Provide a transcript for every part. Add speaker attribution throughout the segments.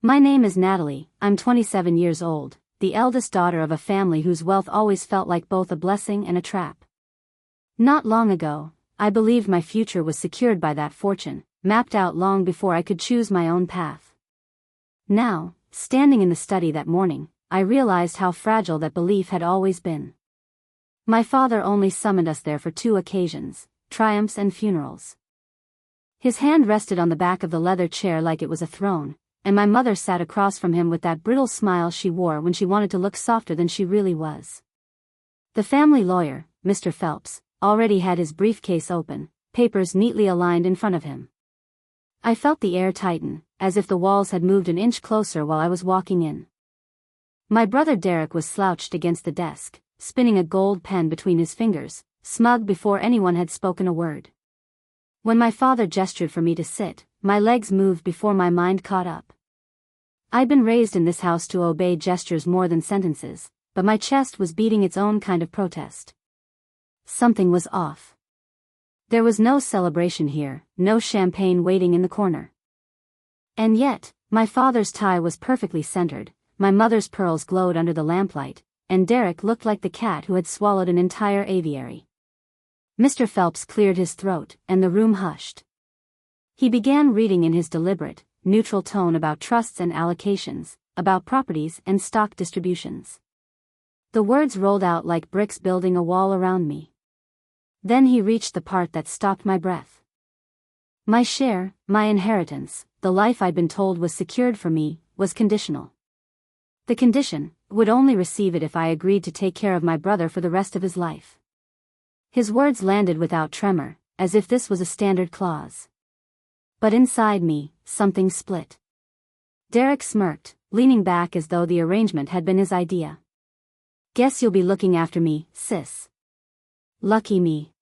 Speaker 1: My name is Natalie, I'm 27 years old, the eldest daughter of a family whose wealth always felt like both a blessing and a trap. Not long ago, I believed my future was secured by that fortune, mapped out long before I could choose my own path. Now, standing in the study that morning, I realized how fragile that belief had always been. My father only summoned us there for 2 occasions, triumphs and funerals. His hand rested on the back of the leather chair like it was a throne, and my mother sat across from him with that brittle smile she wore when she wanted to look softer than she really was. The family lawyer, Mr. Phelps, already had his briefcase open, papers neatly aligned in front of him. I felt the air tighten, as if the walls had moved an inch closer while I was walking in. My brother Derek was slouched against the desk, spinning a gold pen between his fingers, smug before anyone had spoken a word. When my father gestured for me to sit, my legs moved before my mind caught up. I'd been raised in this house to obey gestures more than sentences, but my chest was beating its own kind of protest. Something was off. There was no celebration here, no champagne waiting in the corner. And yet, my father's tie was perfectly centered, my mother's pearls glowed under the lamplight, and Derek looked like the cat who had swallowed an entire aviary. Mr. Phelps cleared his throat, and the room hushed. He began reading in his deliberate, neutral tone about trusts and allocations, about properties and stock distributions. The words rolled out like bricks building a wall around me. Then he reached the part that stopped my breath. My share, my inheritance, the life I'd been told was secured for me, was conditional. The condition, would only receive it if I agreed to take care of my brother for the rest of his life. His words landed without tremor, as if this was a standard clause. But inside me, something split. Derek smirked, leaning back as though the arrangement had been his idea. "Guess you'll be looking after me, sis." Lucky me.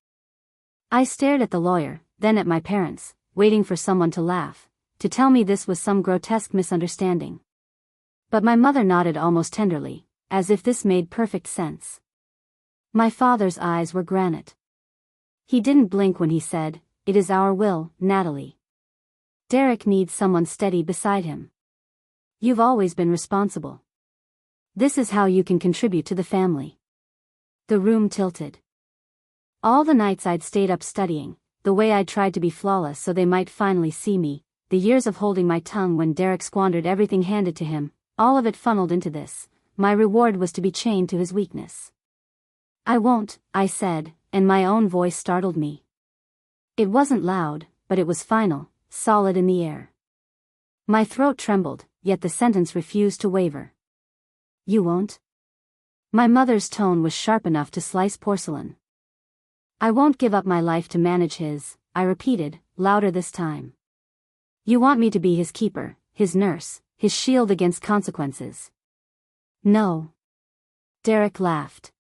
Speaker 1: I stared at the lawyer, then at my parents, waiting for someone to laugh, to tell me this was some grotesque misunderstanding. But my mother nodded almost tenderly, as if this made perfect sense. My father's eyes were granite. He didn't blink when he said, "It is our will, Natalie. Derek needs someone steady beside him. You've always been responsible. This is how you can contribute to the family." The room tilted. All the nights I'd stayed up studying, the way I'd tried to be flawless so they might finally see me, the years of holding my tongue when Derek squandered everything handed to him, all of it funneled into this. My reward was to be chained to his weakness. "I won't," I said, and my own voice startled me. It wasn't loud, but it was final, solid in the air. My throat trembled, yet the sentence refused to waver. "You won't?" My mother's tone was sharp enough to slice porcelain. "I won't give up my life to manage his," I repeated, louder this time. "You want me to be his keeper, his nurse, his shield against consequences." "No." Derek laughed.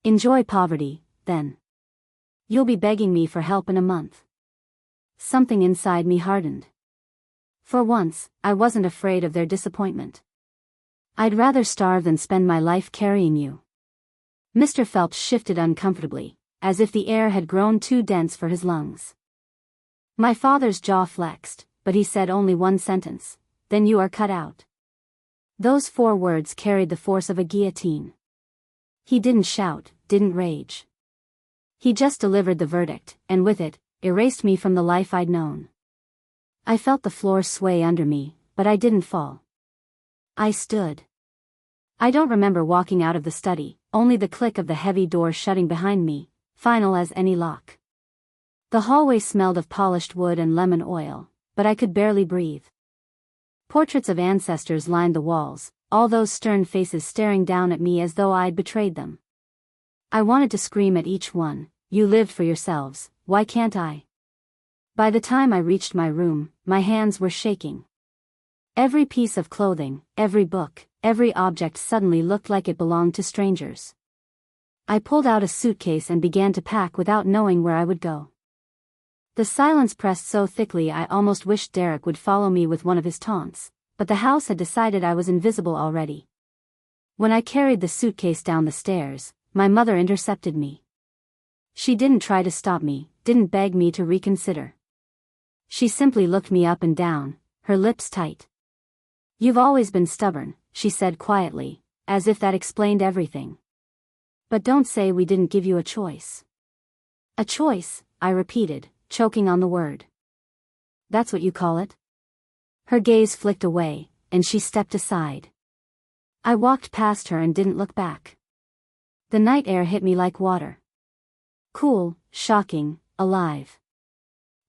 Speaker 1: "Enjoy poverty, then. You'll be begging me for help in a month." Something inside me hardened. For once, I wasn't afraid of their disappointment. "I'd rather starve than spend my life carrying you." Mr. Phelps shifted uncomfortably, as if the air had grown too dense for his lungs. My father's jaw flexed, but he said only one sentence, "Then you are cut out." Those 4 words carried the force of a guillotine. He didn't shout, didn't rage. He just delivered the verdict, and with it, erased me from the life I'd known. I felt the floor sway under me, but I didn't fall. I stood. I don't remember walking out of the study, only the click of the heavy door shutting behind me, final as any lock. The hallway smelled of polished wood and lemon oil, but I could barely breathe. Portraits of ancestors lined the walls, all those stern faces staring down at me as though I'd betrayed them. I wanted to scream at each one, "You lived for yourselves, why can't I?" By the time I reached my room, my hands were shaking. Every piece of clothing, every book, every object suddenly looked like it belonged to strangers. I pulled out a suitcase and began to pack without knowing where I would go. The silence pressed so thickly I almost wished Derek would follow me with one of his taunts, but the house had decided I was invisible already. When I carried the suitcase down the stairs, my mother intercepted me. She didn't try to stop me, didn't beg me to reconsider. She simply looked me up and down, her lips tight. You've always been stubborn, she said quietly, as if that explained everything. But don't say we didn't give you a choice. A choice, I repeated, choking on the word. That's what you call it? Her gaze flicked away, and she stepped aside. I walked past her and didn't look back. The night air hit me like water. Cool, shocking, alive.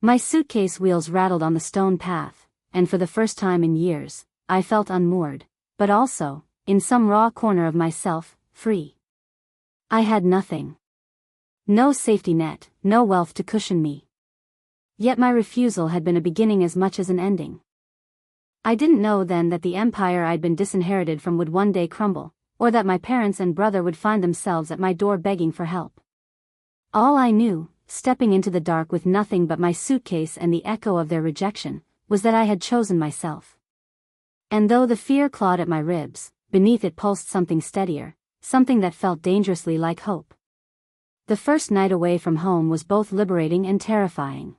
Speaker 1: My suitcase wheels rattled on the stone path, and for the first time in years, I felt unmoored, but also, in some raw corner of myself, free. I had nothing. No safety net, no wealth to cushion me. Yet my refusal had been a beginning as much as an ending. I didn't know then that the empire I'd been disinherited from would one day crumble, or that my parents and brother would find themselves at my door begging for help. All I knew, stepping into the dark with nothing but my suitcase and the echo of their rejection, was that I had chosen myself. And though the fear clawed at my ribs, beneath it pulsed something steadier, something that felt dangerously like hope. The first night away from home was both liberating and terrifying.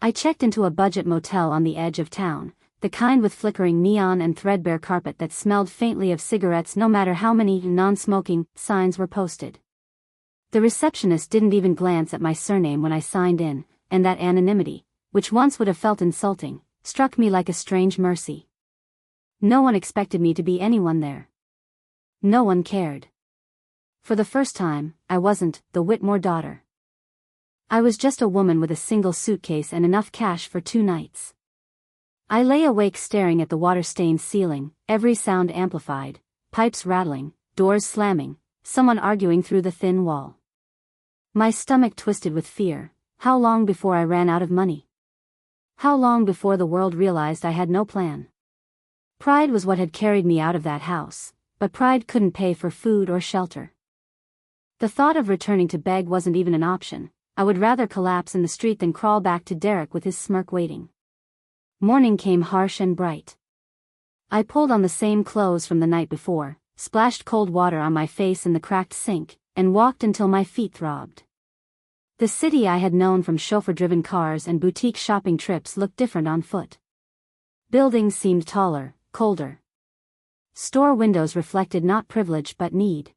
Speaker 1: I checked into a budget motel on the edge of town, the kind with flickering neon and threadbare carpet that smelled faintly of cigarettes no matter how many non-smoking signs were posted. The receptionist didn't even glance at my surname when I signed in, and that anonymity, which once would have felt insulting, struck me like a strange mercy. No one expected me to be anyone there. No one cared. For the first time, I wasn't the Whitmore daughter. I was just a woman with a single suitcase and enough cash for 2 nights. I lay awake staring at the water-stained ceiling, every sound amplified, pipes rattling, doors slamming, someone arguing through the thin wall. My stomach twisted with fear. How long before I ran out of money? How long before the world realized I had no plan? Pride was what had carried me out of that house, but pride couldn't pay for food or shelter. The thought of returning to beg wasn't even an option. I would rather collapse in the street than crawl back to Derek with his smirk waiting. Morning came harsh and bright. I pulled on the same clothes from the night before, splashed cold water on my face in the cracked sink, and walked until my feet throbbed. The city I had known from chauffeur-driven cars and boutique shopping trips looked different on foot. Buildings seemed taller, colder. Store windows reflected not privilege but need.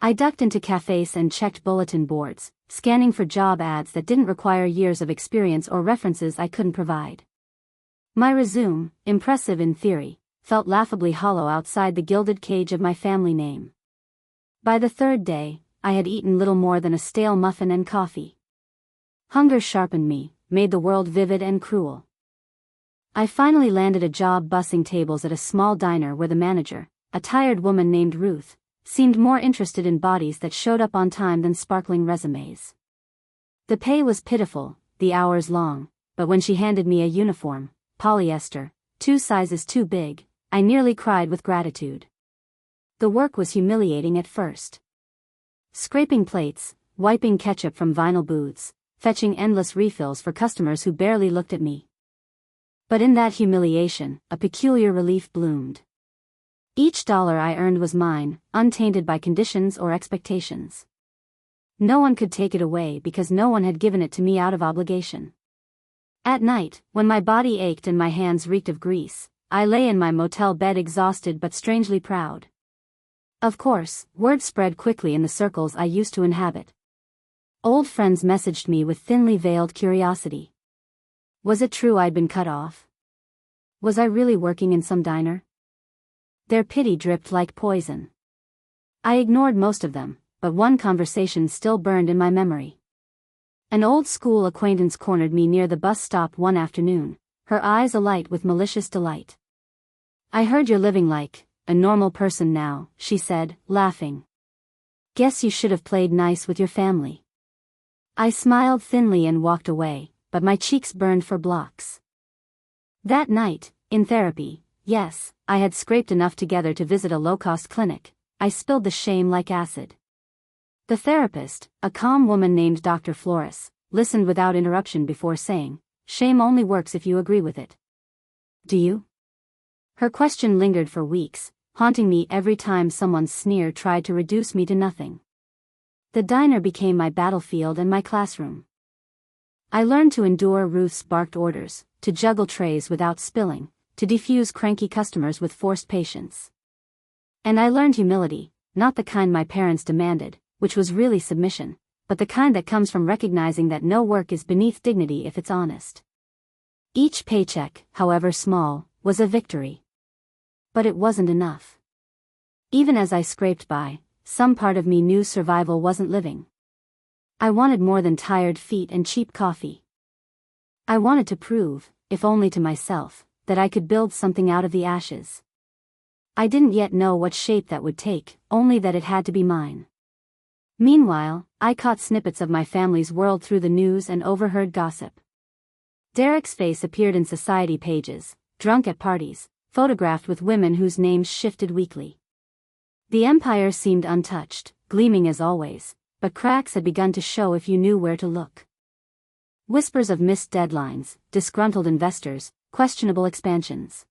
Speaker 1: I ducked into cafes and checked bulletin boards, scanning for job ads that didn't require years of experience or references I couldn't provide. My resume, impressive in theory, felt laughably hollow outside the gilded cage of my family name. By the 3rd day, I had eaten little more than a stale muffin and coffee. Hunger sharpened me, made the world vivid and cruel. I finally landed a job bussing tables at a small diner where the manager, a tired woman named Ruth, seemed more interested in bodies that showed up on time than sparkling resumes. The pay was pitiful, the hours long, but when she handed me a uniform, polyester, 2 sizes too big, I nearly cried with gratitude. The work was humiliating at first. Scraping plates, wiping ketchup from vinyl booths, fetching endless refills for customers who barely looked at me. But in that humiliation, a peculiar relief bloomed. Each dollar I earned was mine, untainted by conditions or expectations. No one could take it away because no one had given it to me out of obligation. At night, when my body ached and my hands reeked of grease, I lay in my motel bed exhausted but strangely proud. Of course, word spread quickly in the circles I used to inhabit. Old friends messaged me with thinly veiled curiosity. Was it true I'd been cut off? Was I really working in some diner? Their pity dripped like poison. I ignored most of them, but one conversation still burned in my memory. An old school acquaintance cornered me near the bus stop one afternoon, her eyes alight with malicious delight. "I heard you're living like a normal person now," she said, laughing. "Guess you should have played nice with your family." I smiled thinly and walked away, but my cheeks burned for blocks. That night, in therapy, yes, I had scraped enough together to visit a low-cost clinic. I spilled the shame like acid. The therapist, a calm woman named Dr. Flores, listened without interruption before saying, "Shame only works if you agree with it. Do you?" Her question lingered for weeks, haunting me every time someone's sneer tried to reduce me to nothing. The diner became my battlefield and my classroom. I learned to endure Ruth's barked orders, to juggle trays without spilling, to defuse cranky customers with forced patience. And I learned humility, not the kind my parents demanded, which was really submission, but the kind that comes from recognizing that no work is beneath dignity if it's honest. Each paycheck, however small, was a victory. But it wasn't enough. Even as I scraped by, some part of me knew survival wasn't living. I wanted more than tired feet and cheap coffee. I wanted to prove, if only to myself, that I could build something out of the ashes. I didn't yet know what shape that would take, only that it had to be mine. Meanwhile, I caught snippets of my family's world through the news and overheard gossip. Derek's face appeared in society pages, drunk at parties, photographed with women whose names shifted weekly. The empire seemed untouched, gleaming as always, but cracks had begun to show if you knew where to look. Whispers of missed deadlines, disgruntled investors, questionable expansions.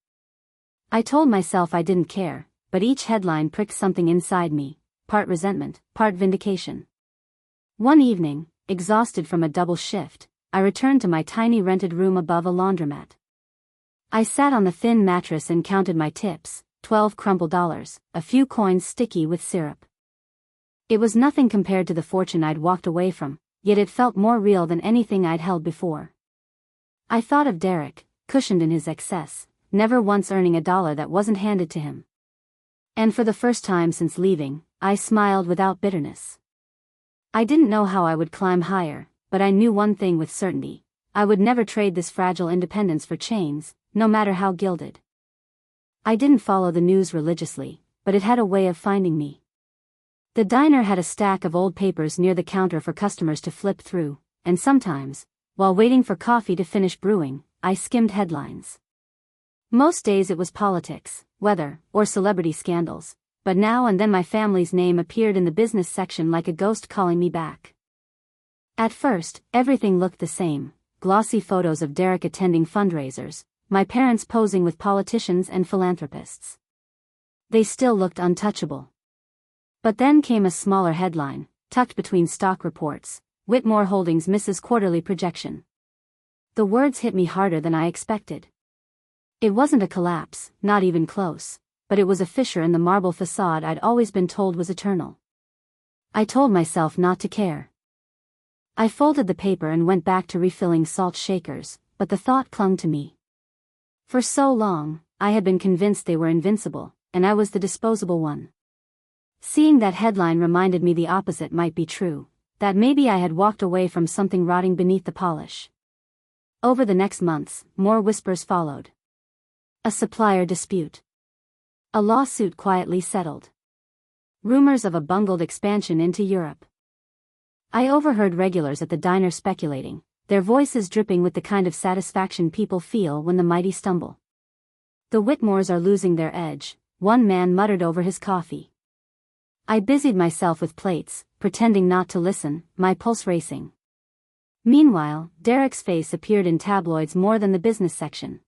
Speaker 1: I told myself I didn't care, but each headline pricked something inside me, part resentment, part vindication. One evening, exhausted from a double shift, I returned to my tiny rented room above a laundromat. I sat on the thin mattress and counted my tips, 12 crumpled dollars, a few coins sticky with syrup. It was nothing compared to the fortune I'd walked away from, yet it felt more real than anything I'd held before. I thought of Derek, cushioned in his excess, never once earning a dollar that wasn't handed to him. And for the first time since leaving, I smiled without bitterness. I didn't know how I would climb higher, but I knew one thing with certainty: I would never trade this fragile independence for chains, no matter how gilded. I didn't follow the news religiously, but it had a way of finding me. The diner had a stack of old papers near the counter for customers to flip through, and sometimes, while waiting for coffee to finish brewing, I skimmed headlines. Most days it was politics, weather, or celebrity scandals, but now and then my family's name appeared in the business section like a ghost calling me back. At first, everything looked the same: glossy photos of Derek attending fundraisers, my parents posing with politicians and philanthropists. They still looked untouchable. But then came a smaller headline, tucked between stock reports: Whitmore Holdings misses quarterly projection. The words hit me harder than I expected. It wasn't a collapse, not even close, but it was a fissure in the marble facade I'd always been told was eternal. I told myself not to care. I folded the paper and went back to refilling salt shakers, but the thought clung to me. For so long, I had been convinced they were invincible, and I was the disposable one. Seeing that headline reminded me the opposite might be true, that maybe I had walked away from something rotting beneath the polish. Over the next months, more whispers followed. A supplier dispute. A lawsuit quietly settled. Rumors of a bungled expansion into Europe. I overheard regulars at the diner speculating, their voices dripping with the kind of satisfaction people feel when the mighty stumble. "The Whitmores are losing their edge," one man muttered over his coffee. I busied myself with plates, pretending not to listen, my pulse racing. Meanwhile, Derek's face appeared in tabloids more than the business section.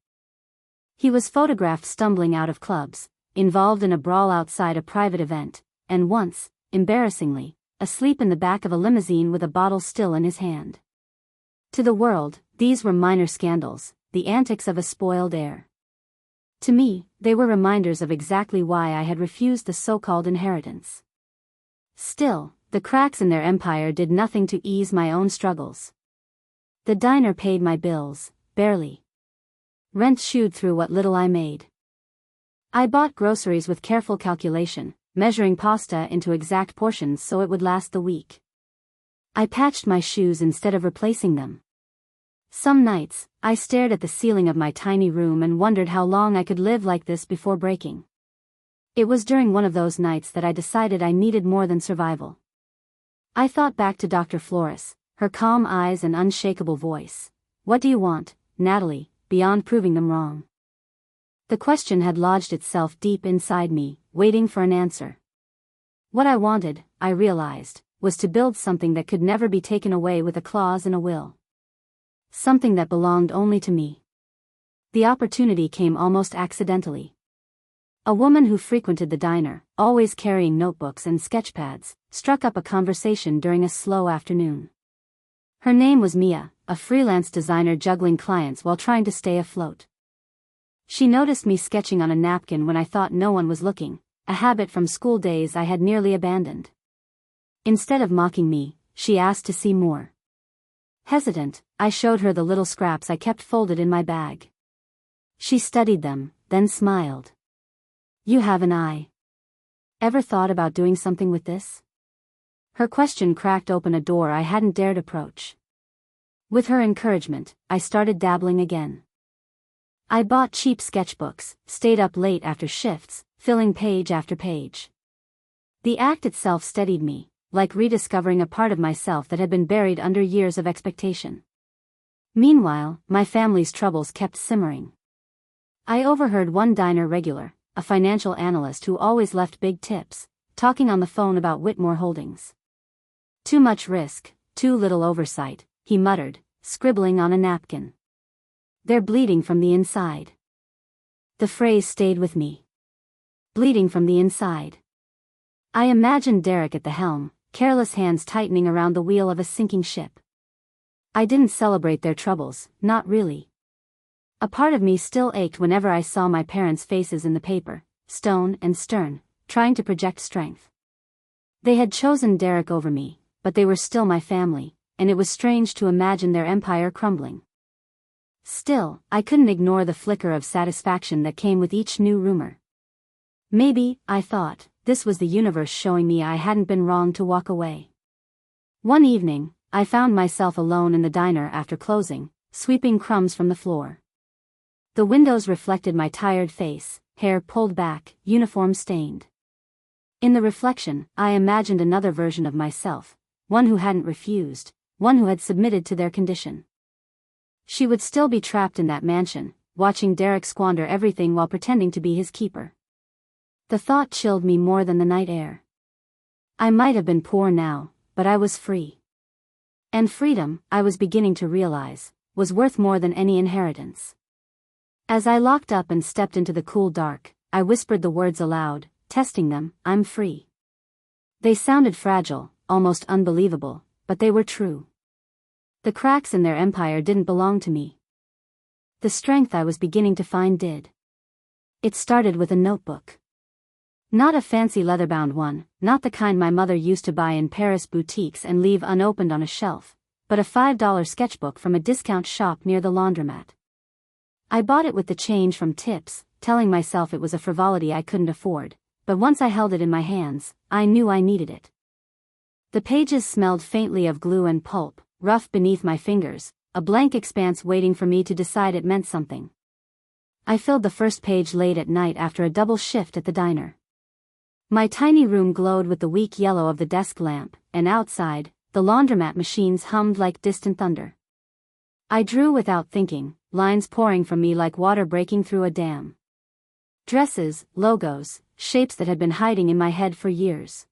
Speaker 1: He was photographed stumbling out of clubs, involved in a brawl outside a private event, and once, embarrassingly, asleep in the back of a limousine with a bottle still in his hand. To the world, these were minor scandals, the antics of a spoiled heir. To me, they were reminders of exactly why I had refused the so-called inheritance. Still, the cracks in their empire did nothing to ease my own struggles. The diner paid my bills, barely. Rent chewed through what little I made. I bought groceries with careful calculation, measuring pasta into exact portions so it would last the week. I patched my shoes instead of replacing them. Some nights, I stared at the ceiling of my tiny room and wondered how long I could live like this before breaking. It was during one of those nights that I decided I needed more than survival. I thought back to Dr. Flores, her calm eyes and unshakable voice. "What do you want, Natalie?" beyond proving them wrong. The question had lodged itself deep inside me, waiting for an answer. What I wanted, I realized, was to build something that could never be taken away with a clause in a will. Something that belonged only to me. The opportunity came almost accidentally. A woman who frequented the diner, always carrying notebooks and sketchpads, struck up a conversation during a slow afternoon. Her name was Mia, a freelance designer juggling clients while trying to stay afloat. She noticed me sketching on a napkin when I thought no one was looking, a habit from school days I had nearly abandoned. Instead of mocking me, she asked to see more. Hesitant, I showed her the little scraps I kept folded in my bag. She studied them, then smiled. "You have an eye. Ever thought about doing something with this?" Her question cracked open a door I hadn't dared approach. With her encouragement, I started dabbling again. I bought cheap sketchbooks, stayed up late after shifts, filling page after page. The act itself steadied me, like rediscovering a part of myself that had been buried under years of expectation. Meanwhile, my family's troubles kept simmering. I overheard one diner regular, a financial analyst who always left big tips, talking on the phone about Whitmore Holdings. "Too much risk, too little oversight," he muttered, scribbling on a napkin. "They're bleeding from the inside." The phrase stayed with me. Bleeding from the inside. I imagined Derek at the helm, careless hands tightening around the wheel of a sinking ship. I didn't celebrate their troubles, not really. A part of me still ached whenever I saw my parents' faces in the paper, stone and stern, trying to project strength. They had chosen Derek over me, but they were still my family, and it was strange to imagine their empire crumbling. Still, I couldn't ignore the flicker of satisfaction that came with each new rumor. Maybe, I thought, this was the universe showing me I hadn't been wrong to walk away. One evening, I found myself alone in the diner after closing, sweeping crumbs from the floor. The windows reflected my tired face, hair pulled back, uniform stained. In the reflection, I imagined another version of myself, one who hadn't refused, one who had submitted to their condition. She would still be trapped in that mansion, watching Derek squander everything while pretending to be his keeper. The thought chilled me more than the night air. I might have been poor now, but I was free. And freedom, I was beginning to realize, was worth more than any inheritance. As I locked up and stepped into the cool dark, I whispered the words aloud, testing them, "I'm free." They sounded fragile, almost unbelievable, but they were true. The cracks in their empire didn't belong to me. The strength I was beginning to find did. It started with a notebook. Not a fancy leather-bound one, not the kind my mother used to buy in Paris boutiques and leave unopened on a shelf, but a $5 sketchbook from a discount shop near the laundromat. I bought it with the change from tips, telling myself it was a frivolity I couldn't afford, but once I held it in my hands, I knew I needed it. The pages smelled faintly of glue and pulp, rough beneath my fingers, a blank expanse waiting for me to decide it meant something. I filled the first page late at night after a double shift at the diner. My tiny room glowed with the weak yellow of the desk lamp, and outside, the laundromat machines hummed like distant thunder. I drew without thinking, lines pouring from me like water breaking through a dam. Dresses, logos, shapes that had been hiding in my head for years.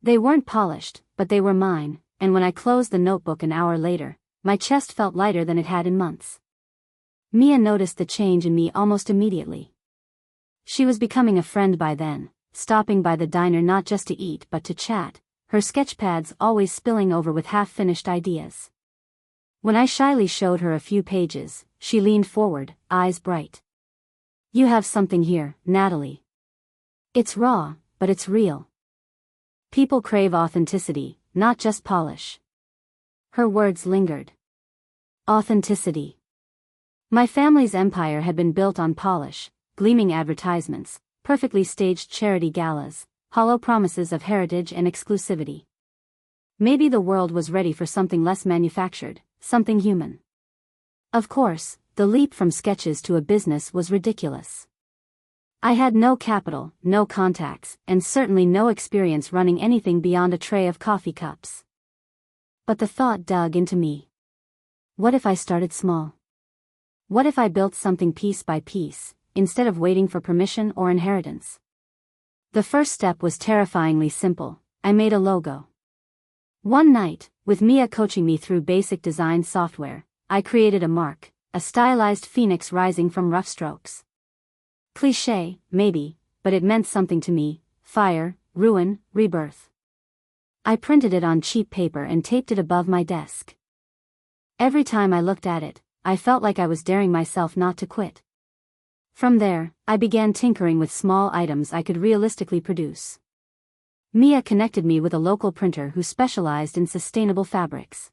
Speaker 1: They weren't polished, but they were mine, and when I closed the notebook an hour later, my chest felt lighter than it had in months. Mia noticed the change in me almost immediately. She was becoming a friend by then, stopping by the diner not just to eat but to chat, her sketchpads always spilling over with half-finished ideas. When I shyly showed her a few pages, she leaned forward, eyes bright. "You have something here, Natalie. It's raw, but it's real. People crave authenticity, not just polish." Her words lingered. Authenticity. My family's empire had been built on polish, gleaming advertisements, perfectly staged charity galas, hollow promises of heritage and exclusivity. Maybe the world was ready for something less manufactured, something human. Of course, the leap from sketches to a business was ridiculous. I had no capital, no contacts, and certainly no experience running anything beyond a tray of coffee cups. But the thought dug into me. What if I started small? What if I built something piece by piece, instead of waiting for permission or inheritance? The first step was terrifyingly simple. I made a logo. One night, with Mia coaching me through basic design software, I created a mark, a stylized phoenix rising from rough strokes. Cliché, maybe, but it meant something to me: fire, ruin, rebirth. I printed it on cheap paper and taped it above my desk. Every time I looked at it, I felt like I was daring myself not to quit. From there, I began tinkering with small items I could realistically produce. Mia connected me with a local printer who specialized in sustainable fabrics.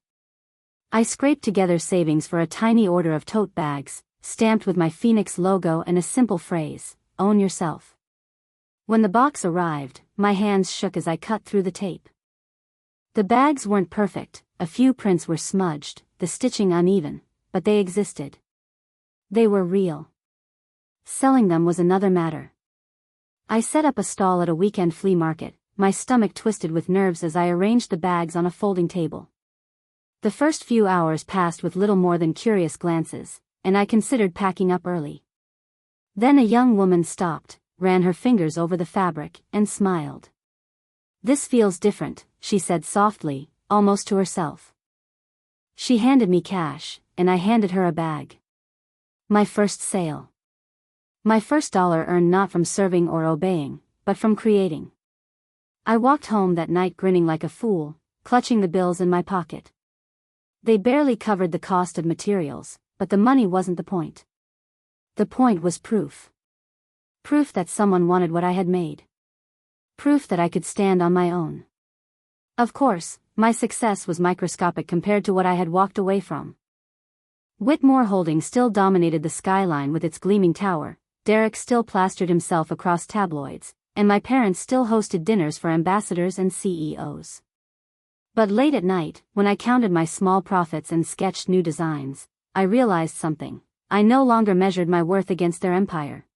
Speaker 1: I scraped together savings for a tiny order of tote bags, stamped with my Phoenix logo and a simple phrase, "Own yourself." When the box arrived, my hands shook as I cut through the tape. The bags weren't perfect, a few prints were smudged, the stitching uneven, but they existed. They were real. Selling them was another matter. I set up a stall at a weekend flea market, my stomach twisted with nerves as I arranged the bags on a folding table. The first few hours passed with little more than curious glances, and I considered packing up early. Then a young woman stopped, ran her fingers over the fabric, and smiled. "This feels different," she said softly, almost to herself. She handed me cash, and I handed her a bag. My first sale. My first dollar earned not from serving or obeying, but from creating. I walked home that night grinning like a fool, clutching the bills in my pocket. They barely covered the cost of materials, but the money wasn't the point. The point was proof. Proof that someone wanted what I had made. Proof that I could stand on my own. Of course, my success was microscopic compared to what I had walked away from. Whitmore Holdings still dominated the skyline with its gleaming tower, Derek still plastered himself across tabloids, and my parents still hosted dinners for ambassadors and CEOs. But late at night, when I counted my small profits and sketched new designs, I realized something. I no longer measured my worth against their empire.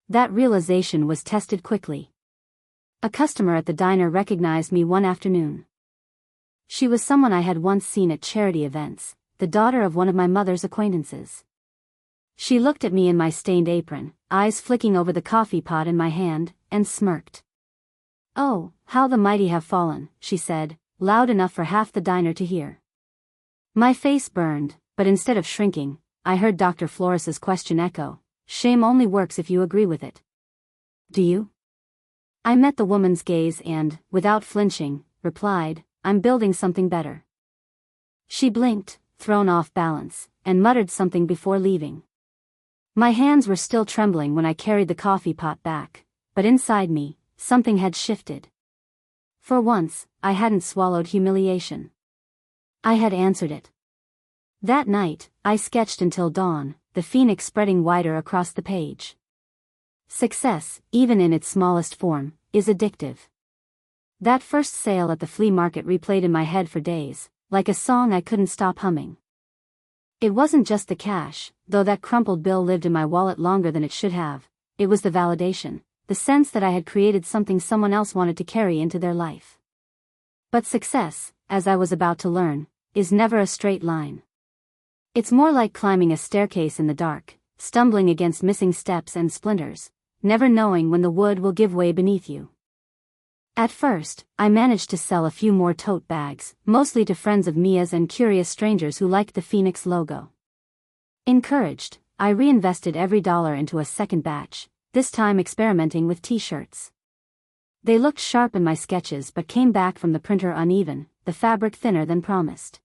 Speaker 1: That realization was tested quickly. A customer at the diner recognized me one afternoon. She was someone I had once seen at charity events, the daughter of one of my mother's acquaintances. She looked at me in my stained apron, eyes flicking over the coffee pot in my hand, and smirked. "Oh, how the mighty have fallen," she said, loud enough for half the diner to hear. My face burned, but instead of shrinking, I heard Dr. Flores's question echo, "Shame only works if you agree with it. Do you?" I met the woman's gaze and, without flinching, replied, "I'm building something better." She blinked, thrown off balance, and muttered something before leaving. My hands were still trembling when I carried the coffee pot back, but inside me, something had shifted. For once, I hadn't swallowed humiliation. I had answered it. That night, I sketched until dawn, the phoenix spreading wider across the page. Success, even in its smallest form, is addictive. That first sale at the flea market replayed in my head for days, like a song I couldn't stop humming. It wasn't just the cash, though that crumpled bill lived in my wallet longer than it should have. It was the validation, the sense that I had created something someone else wanted to carry into their life. But success, as I was about to learn, is never a straight line. It's more like climbing a staircase in the dark, stumbling against missing steps and splinters, never knowing when the wood will give way beneath you. At first, I managed to sell a few more tote bags, mostly to friends of Mia's and curious strangers who liked the Phoenix logo. Encouraged, I reinvested every dollar into a second batch, this time experimenting with t-shirts. They looked sharp in my sketches but came back from the printer uneven, the fabric thinner than promised.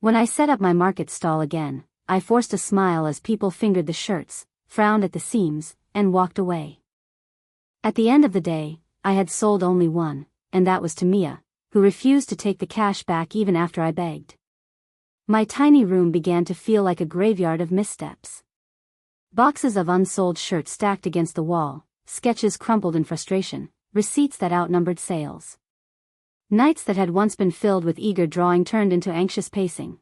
Speaker 1: When I set up my market stall again, I forced a smile as people fingered the shirts, frowned at the seams, and walked away. At the end of the day, I had sold only one, and that was to Mia, who refused to take the cash back even after I begged. My tiny room began to feel like a graveyard of missteps. Boxes of unsold shirts stacked against the wall, sketches crumpled in frustration, receipts that outnumbered sales. Nights that had once been filled with eager drawing turned into anxious pacing.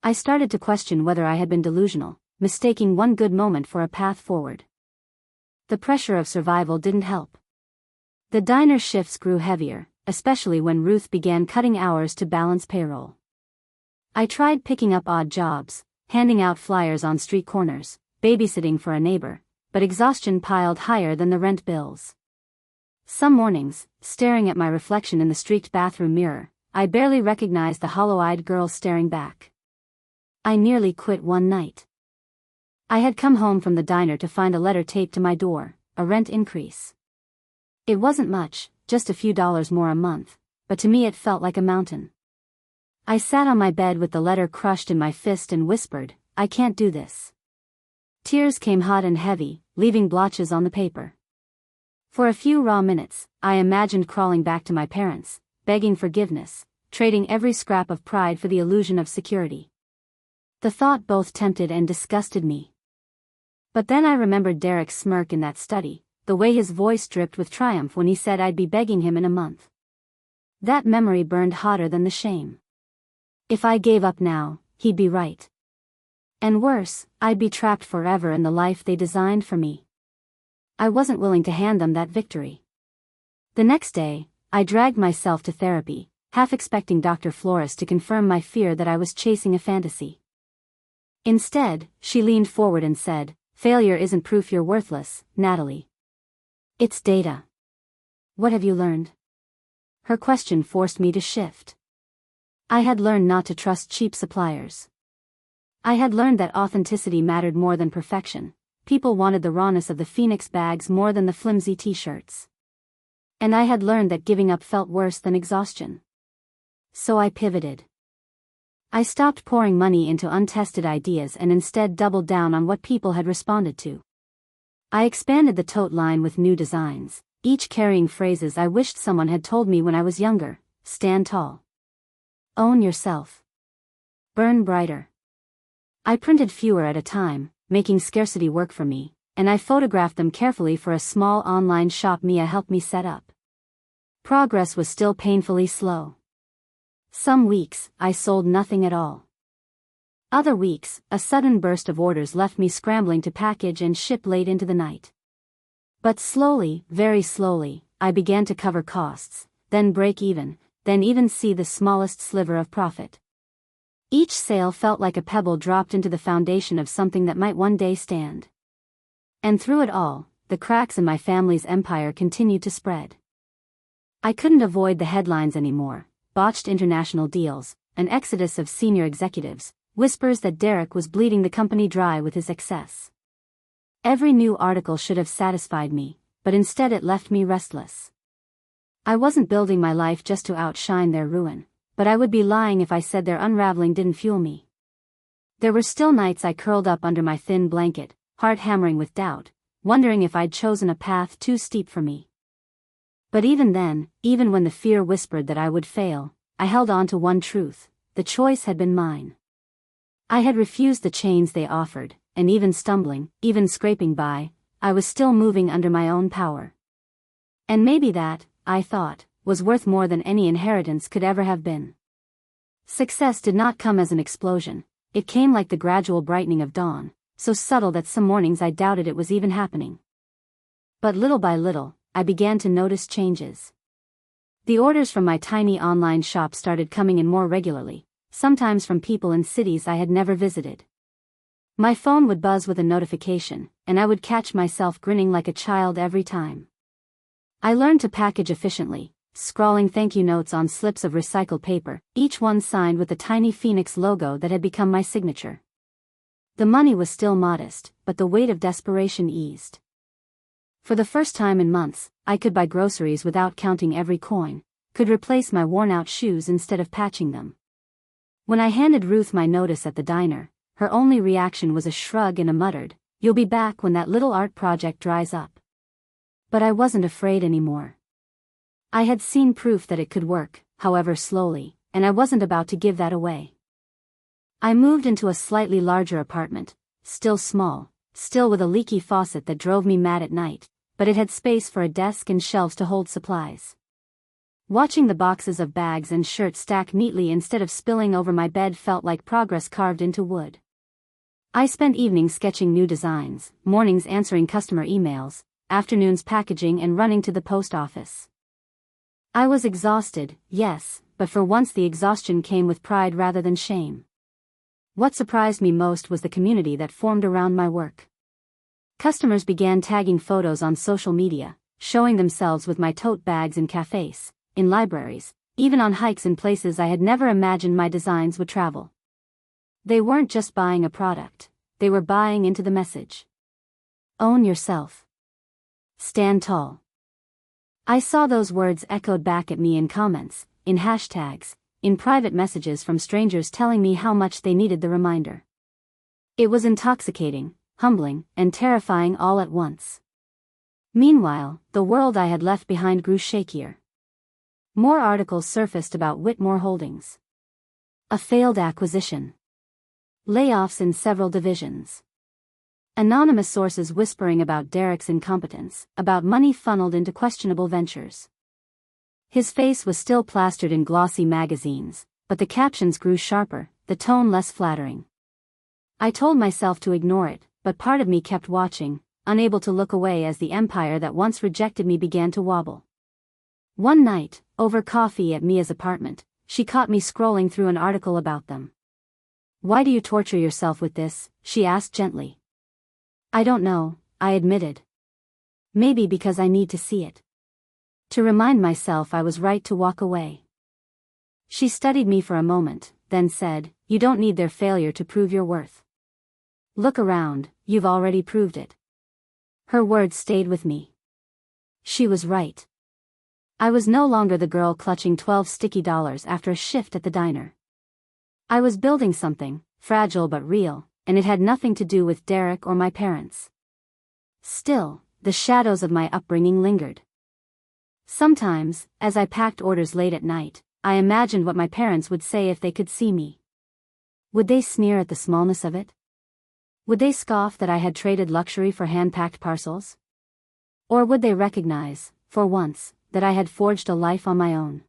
Speaker 1: I started to question whether I had been delusional, mistaking one good moment for a path forward. The pressure of survival didn't help. The diner shifts grew heavier, especially when Ruth began cutting hours to balance payroll. I tried picking up odd jobs, handing out flyers on street corners, babysitting for a neighbor, but exhaustion piled higher than the rent bills. Some mornings, staring at my reflection in the streaked bathroom mirror, I barely recognized the hollow-eyed girl staring back. I nearly quit one night. I had come home from the diner to find a letter taped to my door, a rent increase. It wasn't much, just a few dollars more a month, but to me it felt like a mountain. I sat on my bed with the letter crushed in my fist and whispered, "I can't do this. Tears came hot and heavy, leaving blotches on the paper. For a few raw minutes, I imagined crawling back to my parents, begging forgiveness, trading every scrap of pride for the illusion of security. The thought both tempted and disgusted me. But then I remembered Derek's smirk in that study, the way his voice dripped with triumph when he said I'd be begging him in a month. That memory burned hotter than the shame. If I gave up now, he'd be right. And worse, I'd be trapped forever in the life they designed for me. I wasn't willing to hand them that victory. The next day, I dragged myself to therapy, half expecting Dr. Flores to confirm my fear that I was chasing a fantasy. Instead, she leaned forward and said, "Failure isn't proof you're worthless, Natalie. It's data. What have you learned?" Her question forced me to shift. I had learned not to trust cheap suppliers. I had learned that authenticity mattered more than perfection. People wanted the rawness of the Phoenix bags more than the flimsy t-shirts. And I had learned that giving up felt worse than exhaustion. So I pivoted. I stopped pouring money into untested ideas and instead doubled down on what people had responded to. I expanded the tote line with new designs, each carrying phrases I wished someone had told me when I was younger: stand tall, own yourself, burn brighter. I printed fewer at a time, making scarcity work for me, and I photographed them carefully for a small online shop Mia helped me set up. Progress was still painfully slow. Some weeks, I sold nothing at all. Other weeks, a sudden burst of orders left me scrambling to package and ship late into the night. But slowly, very slowly, I began to cover costs, then break even, then even see the smallest sliver of profit. Each sale felt like a pebble dropped into the foundation of something that might one day stand. And through it all, the cracks in my family's empire continued to spread. I couldn't avoid the headlines anymore: botched international deals, an exodus of senior executives, whispers that Derek was bleeding the company dry with his excess. Every new article should have satisfied me, but instead it left me restless. I wasn't building my life just to outshine their ruin, but I would be lying if I said their unraveling didn't fuel me. There were still nights I curled up under my thin blanket, heart hammering with doubt, wondering if I'd chosen a path too steep for me. But even then, even when the fear whispered that I would fail, I held on to one truth: the choice had been mine. I had refused the chains they offered, and even stumbling, even scraping by, I was still moving under my own power. And maybe that, I thought, was worth more than any inheritance could ever have been. Success did not come as an explosion, it came like the gradual brightening of dawn, so subtle that some mornings I doubted it was even happening. But little by little, I began to notice changes. The orders from my tiny online shop started coming in more regularly, sometimes from people in cities I had never visited. My phone would buzz with a notification, and I would catch myself grinning like a child every time. I learned to package efficiently, scrawling thank you notes on slips of recycled paper, each one signed with the tiny Phoenix logo that had become my signature. The money was still modest, but the weight of desperation eased. For the first time in months, I could buy groceries without counting every coin, could replace my worn-out shoes instead of patching them. When I handed Ruth my notice at the diner, her only reaction was a shrug and a muttered, "You'll be back when that little art project dries up." But I wasn't afraid anymore. I had seen proof that it could work, however slowly, and I wasn't about to give that away. I moved into a slightly larger apartment, still small, still with a leaky faucet that drove me mad at night, but it had space for a desk and shelves to hold supplies. Watching the boxes of bags and shirts stack neatly instead of spilling over my bed felt like progress carved into wood. I spent evenings sketching new designs, mornings answering customer emails, afternoons packaging and running to the post office. I was exhausted, yes, but for once the exhaustion came with pride rather than shame. What surprised me most was the community that formed around my work. Customers began tagging photos on social media, showing themselves with my tote bags in cafes, in libraries, even on hikes in places I had never imagined my designs would travel. They weren't just buying a product, they were buying into the message. Own yourself. Stand tall. I saw those words echoed back at me in comments, in hashtags, in private messages from strangers telling me how much they needed the reminder. It was intoxicating, humbling, and terrifying all at once. Meanwhile, the world I had left behind grew shakier. More articles surfaced about Whitmore Holdings. A failed acquisition. Layoffs in several divisions. Anonymous sources whispering about Derek's incompetence, about money funneled into questionable ventures. His face was still plastered in glossy magazines, but the captions grew sharper, the tone less flattering. I told myself to ignore it, but part of me kept watching, unable to look away as the empire that once rejected me began to wobble. One night, over coffee at Mia's apartment, she caught me scrolling through an article about them. "Why do you torture yourself with this?" she asked gently. "I don't know," I admitted. "Maybe because I need to see it. To remind myself I was right to walk away." She studied me for a moment, then said, "You don't need their failure to prove your worth. Look around, you've already proved it." Her words stayed with me. She was right. I was no longer the girl clutching 12 sticky dollars after a shift at the diner. I was building something, fragile but real, and it had nothing to do with Derek or my parents. Still, the shadows of my upbringing lingered. Sometimes, as I packed orders late at night, I imagined what my parents would say if they could see me. Would they sneer at the smallness of it? Would they scoff that I had traded luxury for hand-packed parcels? Or would they recognize, for once, that I had forged a life on my own?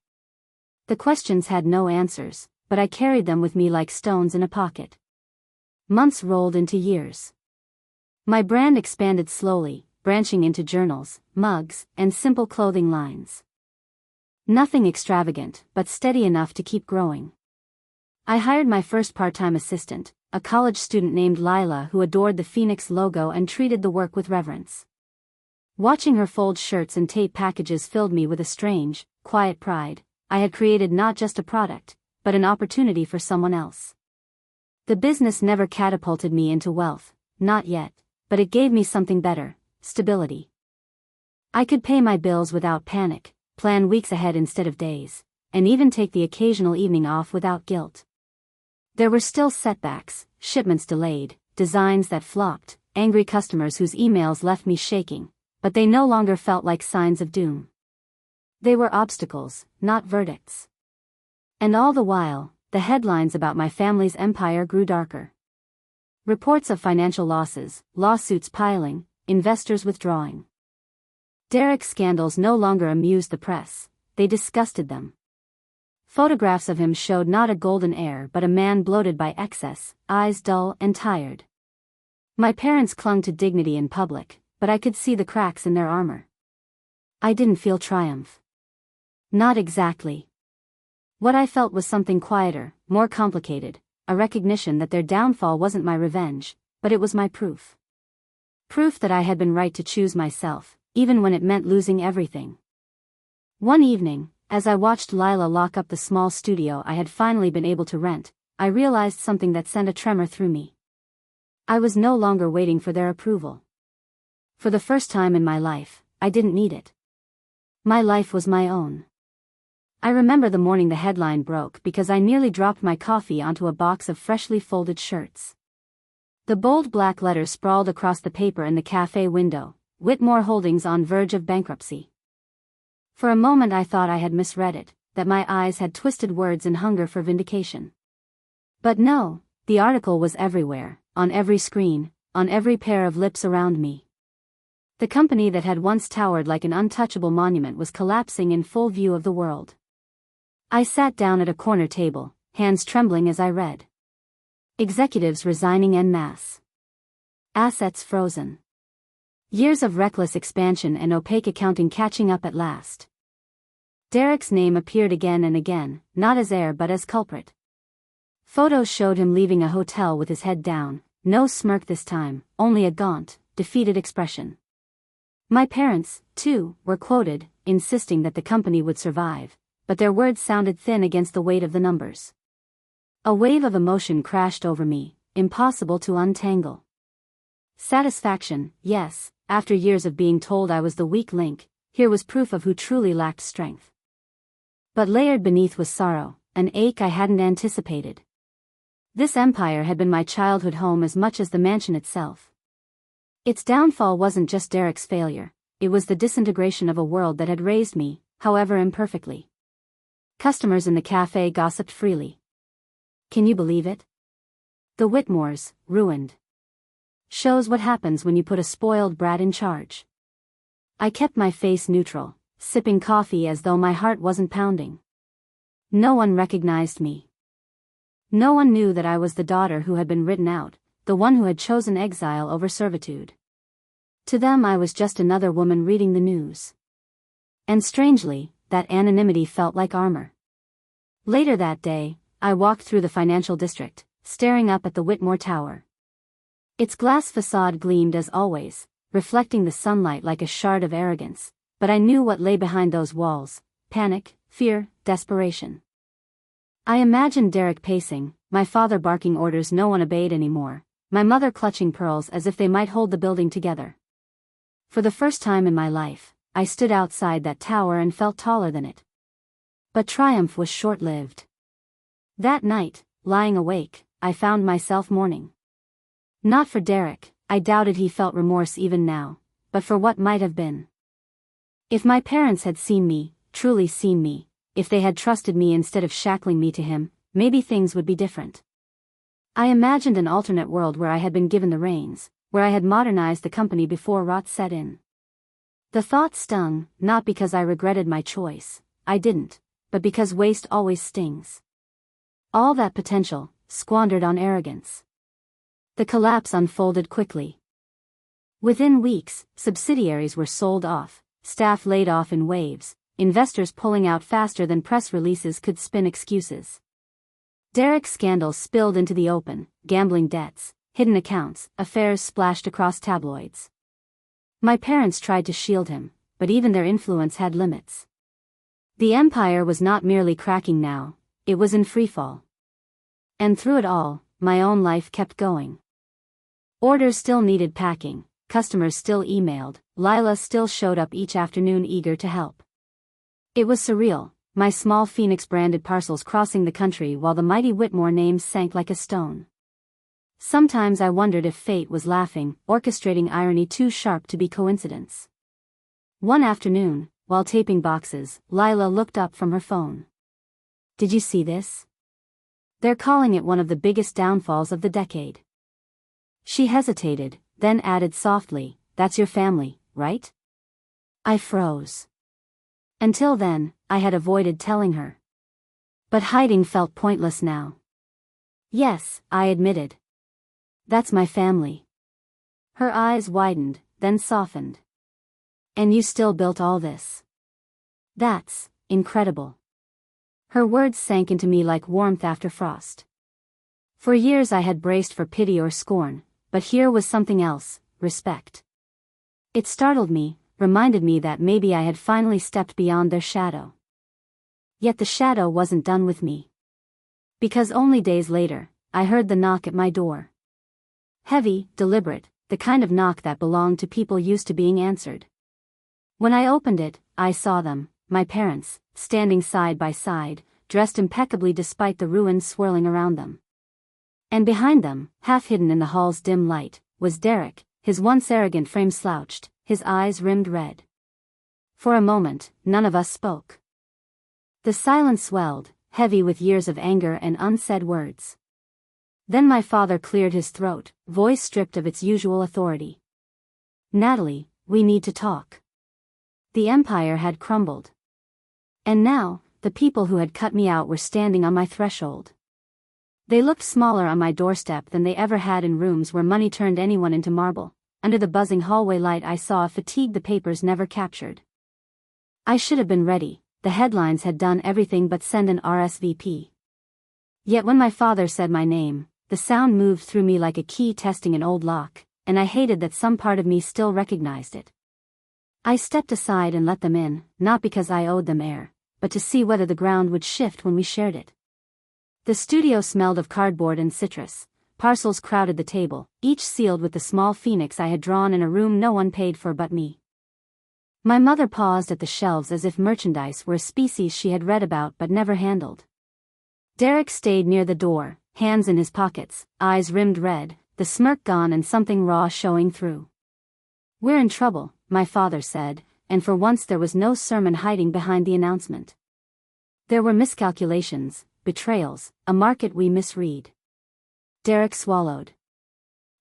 Speaker 1: The questions had no answers, but I carried them with me like stones in a pocket. Months rolled into years. My brand expanded slowly, branching into journals, mugs, and simple clothing lines. Nothing extravagant, but steady enough to keep growing. I hired my first part-time assistant, a college student named Lila who adored the Phoenix logo and treated the work with reverence. Watching her fold shirts and tape packages filled me with a strange, quiet pride. I had created not just a product, but an opportunity for someone else. The business never catapulted me into wealth, not yet, but it gave me something better: stability. I could pay my bills without panic, plan weeks ahead instead of days, and even take the occasional evening off without guilt. There were still setbacks, shipments delayed, designs that flopped, angry customers whose emails left me shaking, but they no longer felt like signs of doom. They were obstacles, not verdicts. And all the while, the headlines about my family's empire grew darker. Reports of financial losses, lawsuits piling, investors withdrawing. Derek's scandals no longer amused the press, they disgusted them. Photographs of him showed not a golden heir but a man bloated by excess, eyes dull and tired. My parents clung to dignity in public, but I could see the cracks in their armor. I didn't feel triumph. Not exactly. What I felt was something quieter, more complicated, a recognition that their downfall wasn't my revenge, but it was my proof. Proof that I had been right to choose myself, even when it meant losing everything. One evening, as I watched Lila lock up the small studio I had finally been able to rent, I realized something that sent a tremor through me. I was no longer waiting for their approval. For the first time in my life, I didn't need it. My life was my own. I remember the morning the headline broke because I nearly dropped my coffee onto a box of freshly folded shirts. The bold black letters sprawled across the paper in the cafe window: Whitmore Holdings on verge of bankruptcy. For a moment I thought I had misread it, that my eyes had twisted words in hunger for vindication. But no, the article was everywhere, on every screen, on every pair of lips around me. The company that had once towered like an untouchable monument was collapsing in full view of the world. I sat down at a corner table, hands trembling as I read. Executives resigning en masse. Assets frozen. Years of reckless expansion and opaque accounting catching up at last. Derek's name appeared again and again, not as heir but as culprit. Photos showed him leaving a hotel with his head down, no smirk this time, only a gaunt, defeated expression. My parents, too, were quoted, insisting that the company would survive, but their words sounded thin against the weight of the numbers. A wave of emotion crashed over me, impossible to untangle. Satisfaction, yes, after years of being told I was the weak link, here was proof of who truly lacked strength. But layered beneath was sorrow, an ache I hadn't anticipated. This empire had been my childhood home as much as the mansion itself. Its downfall wasn't just Derek's failure, it was the disintegration of a world that had raised me, however imperfectly. Customers in the cafe gossiped freely. Can you believe it? The Whitmores, ruined. Shows what happens when you put a spoiled brat in charge. I kept my face neutral, sipping coffee as though my heart wasn't pounding. No one recognized me. No one knew that I was the daughter who had been written out, the one who had chosen exile over servitude. To them I was just another woman reading the news. And strangely, that anonymity felt like armor. Later that day, I walked through the financial district, staring up at the Whitmore Tower. Its glass facade gleamed as always, reflecting the sunlight like a shard of arrogance, but I knew what lay behind those walls: panic, fear, desperation. I imagined Derek pacing, my father barking orders no one obeyed anymore, my mother clutching pearls as if they might hold the building together. For the first time in my life, I stood outside that tower and felt taller than it. But triumph was short-lived. That night, lying awake, I found myself mourning. Not for Derek, I doubted he felt remorse even now, but for what might have been. If my parents had seen me, truly seen me, if they had trusted me instead of shackling me to him, maybe things would be different. I imagined an alternate world where I had been given the reins, where I had modernized the company before rot set in. The thought stung, not because I regretted my choice, I didn't, but because waste always stings. All that potential, squandered on arrogance. The collapse unfolded quickly. Within weeks, subsidiaries were sold off, staff laid off in waves, investors pulling out faster than press releases could spin excuses. Derek's scandals spilled into the open: gambling debts, hidden accounts, affairs splashed across tabloids. My parents tried to shield him, but even their influence had limits. The empire was not merely cracking now, it was in freefall. And through it all, my own life kept going. Orders still needed packing, customers still emailed, Lila still showed up each afternoon eager to help. It was surreal, my small Phoenix-branded parcels crossing the country while the mighty Whitmore names sank like a stone. Sometimes I wondered if fate was laughing, orchestrating irony too sharp to be coincidence. One afternoon, while taping boxes, Lila looked up from her phone. "Did you see this? They're calling it one of the biggest downfalls of the decade." She hesitated, then added softly, "That's your family, right?" I froze. Until then, I had avoided telling her. But hiding felt pointless now. "Yes," I admitted. "That's my family." Her eyes widened, then softened. "And you still built all this? That's incredible." Her words sank into me like warmth after frost. For years I had braced for pity or scorn, but here was something else: respect. It startled me, reminded me that maybe I had finally stepped beyond their shadow. Yet the shadow wasn't done with me. Because only days later, I heard the knock at my door. Heavy, deliberate, the kind of knock that belonged to people used to being answered. When I opened it, I saw them, my parents, standing side by side, dressed impeccably despite the ruins swirling around them. And behind them, half hidden in the hall's dim light, was Derek, his once arrogant frame slouched, his eyes rimmed red. For a moment, none of us spoke. The silence swelled, heavy with years of anger and unsaid words. Then my father cleared his throat, voice stripped of its usual authority. "Natalie, we need to talk." The empire had crumbled. And now, the people who had cut me out were standing on my threshold. They looked smaller on my doorstep than they ever had in rooms where money turned anyone into marble. Under the buzzing hallway light I saw a fatigue the papers never captured. I should have been ready, the headlines had done everything but send an RSVP. Yet when my father said my name, the sound moved through me like a key testing an old lock, and I hated that some part of me still recognized it. I stepped aside and let them in, not because I owed them air, but to see whether the ground would shift when we shared it. The studio smelled of cardboard and citrus. Parcels crowded the table, each sealed with the small phoenix I had drawn in a room no one paid for but me. My mother paused at the shelves as if merchandise were a species she had read about but never handled. Derek stayed near the door, hands in his pockets, eyes rimmed red, the smirk gone and something raw showing through. "We're in trouble," my father said, and for once there was no sermon hiding behind the announcement. There were miscalculations, betrayals, a market we misread. Derek swallowed.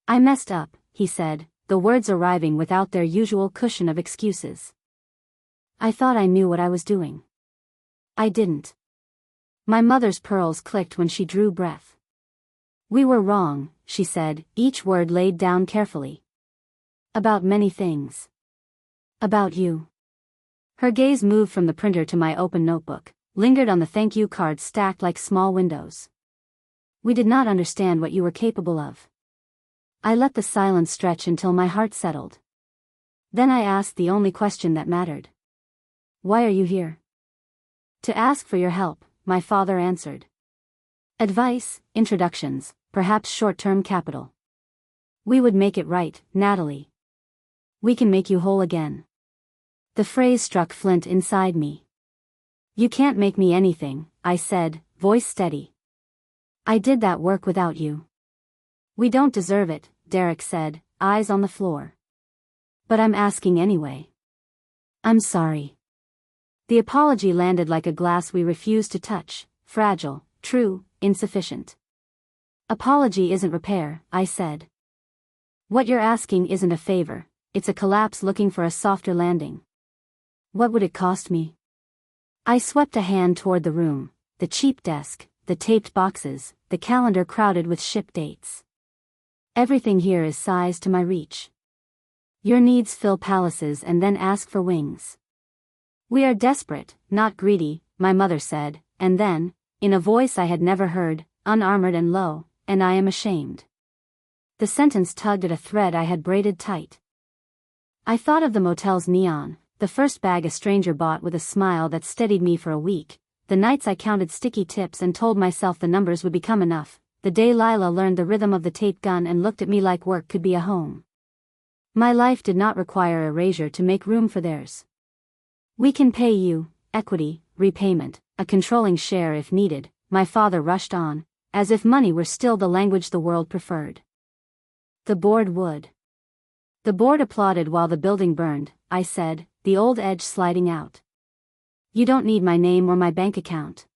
Speaker 1: "I messed up," he said, the words arriving without their usual cushion of excuses. "I thought I knew what I was doing. I didn't." My mother's pearls clicked when she drew breath. "We were wrong," she said, each word laid down carefully. "About many things. About you." Her gaze moved from the printer to my open notebook, lingered on the thank you cards stacked like small windows. "We did not understand what you were capable of." I let the silence stretch until my heart settled. Then I asked the only question that mattered. "Why are you here?" "To ask for your help," my father answered. "Advice, introductions, perhaps short-term capital. We would make it right, Natalie. We can make you whole again." The phrase struck flint inside me. "You can't make me anything," I said, voice steady. "I did that work without you." "We don't deserve it," Derek said, eyes on the floor. "But I'm asking anyway." "I'm sorry." The apology landed like a glass we refused to touch, fragile, true, insufficient. "Apology isn't repair," I said. "What you're asking isn't a favor, it's a collapse looking for a softer landing." "What would it cost me?" I swept a hand toward the room, the cheap desk, the taped boxes, the calendar crowded with ship dates. "Everything here is sized to my reach. Your needs fill palaces and then ask for wings." "We are desperate, not greedy," my mother said, and then, in a voice I had never heard, unarmored and low, "and I am ashamed." The sentence tugged at a thread I had braided tight. I thought of the motel's neon, the first bag a stranger bought with a smile that steadied me for a week, the nights I counted sticky tips and told myself the numbers would become enough, the day Lila learned the rhythm of the tape gun and looked at me like work could be a home. My life did not require erasure to make room for theirs. "We can pay you, equity, repayment, a controlling share if needed," my father rushed on, as if money were still the language the world preferred. "The board would." "The board applauded while the building burned," I said, the old edge sliding out. "You don't need my name or my bank account.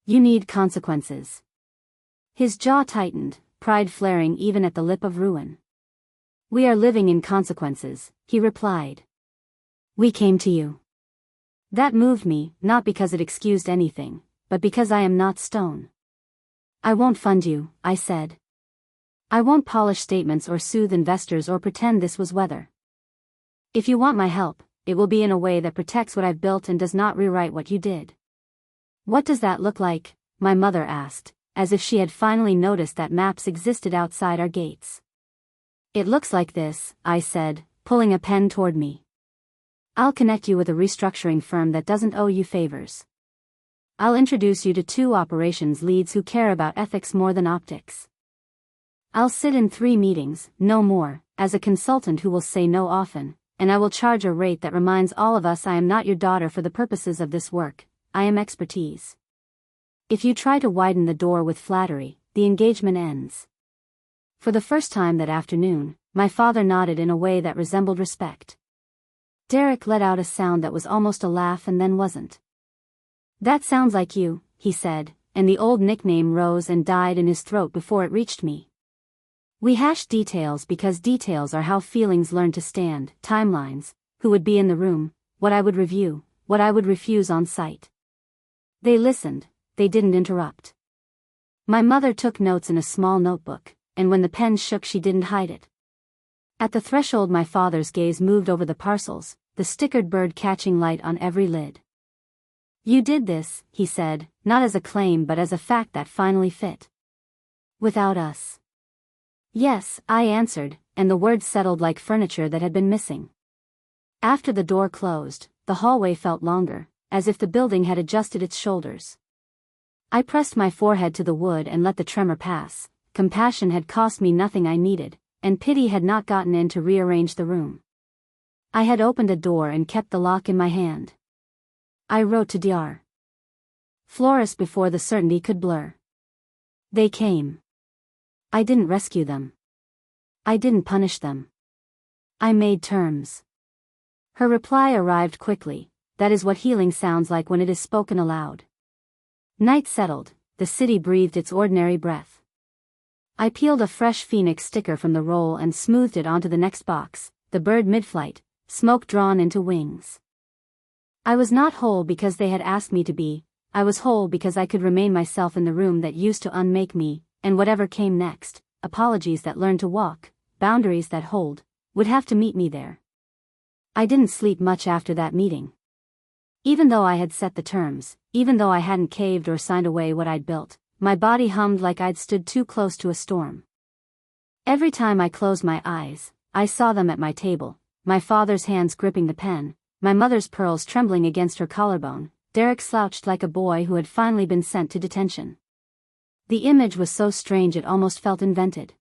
Speaker 1: You need consequences." His jaw tightened, pride flaring even at the lip of ruin. "We are living in consequences," he replied. "We came to you." That moved me, not because it excused anything, but because I am not stone. "I won't fund you," I said. "I won't polish statements or soothe investors or pretend this was weather. If you want my help, it will be in a way that protects what I've built and does not rewrite what you did." "What does that look like?" my mother asked, as if she had finally noticed that maps existed outside our gates. "It looks like this," I said, pulling a pen toward me. "I'll connect you with a restructuring firm that doesn't owe you favors. I'll introduce you to 2 operations leads who care about ethics more than optics. I'll sit in 3 meetings, no more, as a consultant who will say no often, and I will charge a rate that reminds all of us I am not your daughter for the purposes of this work, I am expertise. If you try to widen the door with flattery, the engagement ends." For the first time that afternoon, my father nodded in a way that resembled respect. Derek let out a sound that was almost a laugh and then wasn't. "That sounds like you," he said, and the old nickname rose and died in his throat before it reached me. We hashed details because details are how feelings learn to stand, timelines, who would be in the room, what I would review, what I would refuse on site. They listened, they didn't interrupt. My mother took notes in a small notebook, and when the pen shook she didn't hide it. At the threshold my father's gaze moved over the parcels, the stickered bird catching light on every lid. "You did this," he said, not as a claim but as a fact that finally fit. "Without us." "Yes," I answered, and the words settled like furniture that had been missing. After the door closed, the hallway felt longer, as if the building had adjusted its shoulders. I pressed my forehead to the wood and let the tremor pass. Compassion had cost me nothing I needed, and pity had not gotten in to rearrange the room. I had opened a door and kept the lock in my hand. I wrote to Dr. Flores before the certainty could blur. They came. I didn't rescue them. I didn't punish them. I made terms. Her reply arrived quickly. That is what healing sounds like when it is spoken aloud. Night settled, the city breathed its ordinary breath. I peeled a fresh Phoenix sticker from the roll and smoothed it onto the next box, the bird mid-flight, smoke drawn into wings. I was not whole because they had asked me to be, I was whole because I could remain myself in the room that used to unmake me, and whatever came next, apologies that learn to walk, boundaries that hold, would have to meet me there. I didn't sleep much after that meeting. Even though I had set the terms, even though I hadn't caved or signed away what I'd built, my body hummed like I'd stood too close to a storm. Every time I closed my eyes, I saw them at my table, my father's hands gripping the pen, my mother's pearls trembling against her collarbone, Derek slouched like a boy who had finally been sent to detention. The image was so strange it almost felt invented.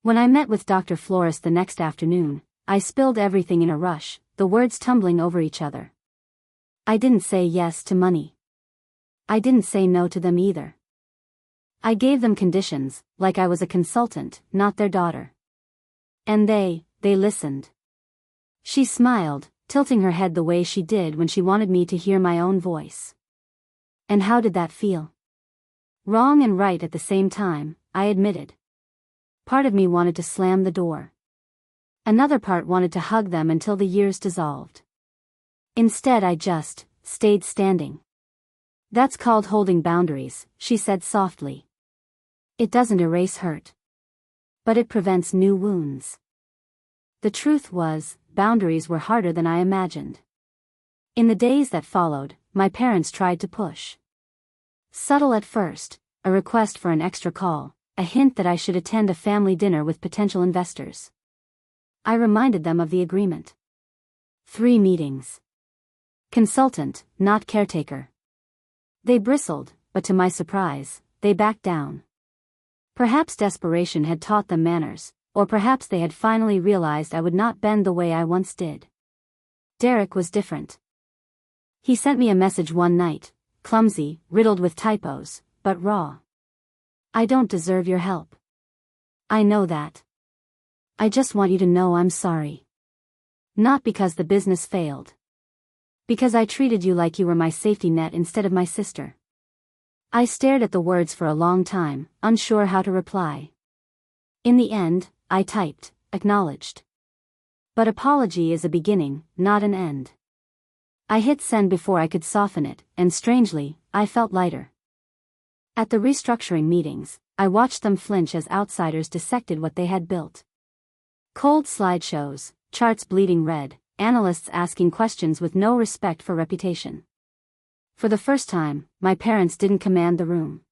Speaker 1: When I met with Dr. Flores the next afternoon, I spilled everything in a rush, the words tumbling over each other. I didn't say yes to money. I didn't say no to them either. I gave them conditions, like I was a consultant, not their daughter. And they listened. She smiled, tilting her head the way she did when she wanted me to hear my own voice. And how did that feel? Wrong and right at the same time, I admitted. Part of me wanted to slam the door. Another part wanted to hug them until the years dissolved. Instead I just stayed standing. That's called holding boundaries, she said softly. It doesn't erase hurt. But it prevents new wounds. The truth was, boundaries were harder than I imagined. In the days that followed, my parents tried to push. Subtle at first, a request for an extra call, a hint that I should attend a family dinner with potential investors. I reminded them of the agreement. 3 meetings. Consultant, not caretaker. They bristled, but to my surprise, they backed down. Perhaps desperation had taught them manners, or perhaps they had finally realized I would not bend the way I once did. Derek was different. He sent me a message one night, clumsy, riddled with typos, but raw. I don't deserve your help. I know that. I just want you to know I'm sorry. Not because the business failed. Because I treated you like you were my safety net instead of my sister. I stared at the words for a long time, unsure how to reply. In the end, I typed, acknowledged. But apology is a beginning, not an end. I hit send before I could soften it, and strangely, I felt lighter. At the restructuring meetings, I watched them flinch as outsiders dissected what they had built. Cold slideshows, charts bleeding red, analysts asking questions with no respect for reputation. For the first time, my parents didn't command the room.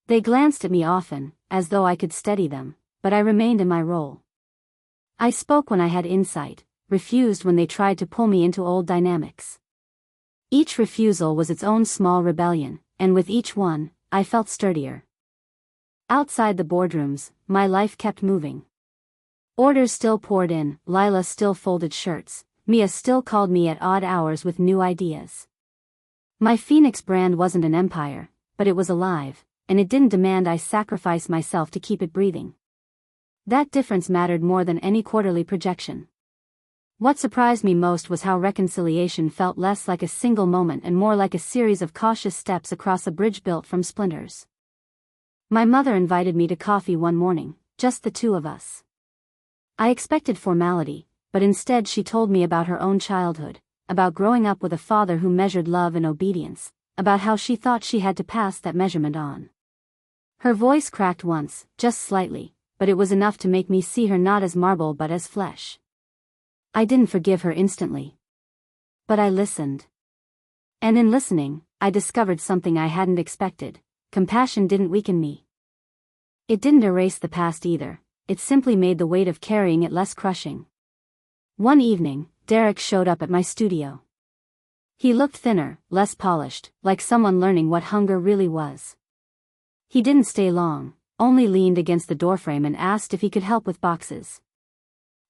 Speaker 1: They glanced at me often, as though I could steady them, but I remained in my role. I spoke when I had insight, refused when they tried to pull me into old dynamics. Each refusal was its own small rebellion, and with each one, I felt sturdier. Outside the boardrooms, my life kept moving. Orders still poured in, Lila still folded shirts, Mia still called me at odd hours with new ideas. My Phoenix brand wasn't an empire, but it was alive, and it didn't demand I sacrifice myself to keep it breathing. That difference mattered more than any quarterly projection. What surprised me most was how reconciliation felt less like a single moment and more like a series of cautious steps across a bridge built from splinters. My mother invited me to coffee one morning, just the two of us. I expected formality, but instead she told me about her own childhood, about growing up with a father who measured love and obedience, about how she thought she had to pass that measurement on. Her voice cracked once, just slightly, but it was enough to make me see her not as marble but as flesh. I didn't forgive her instantly. But I listened. And in listening, I discovered something I hadn't expected. Compassion didn't weaken me. It didn't erase the past either. It simply made the weight of carrying it less crushing. One evening, Derek showed up at my studio. He looked thinner, less polished, like someone learning what hunger really was. He didn't stay long, only leaned against the doorframe and asked if he could help with boxes.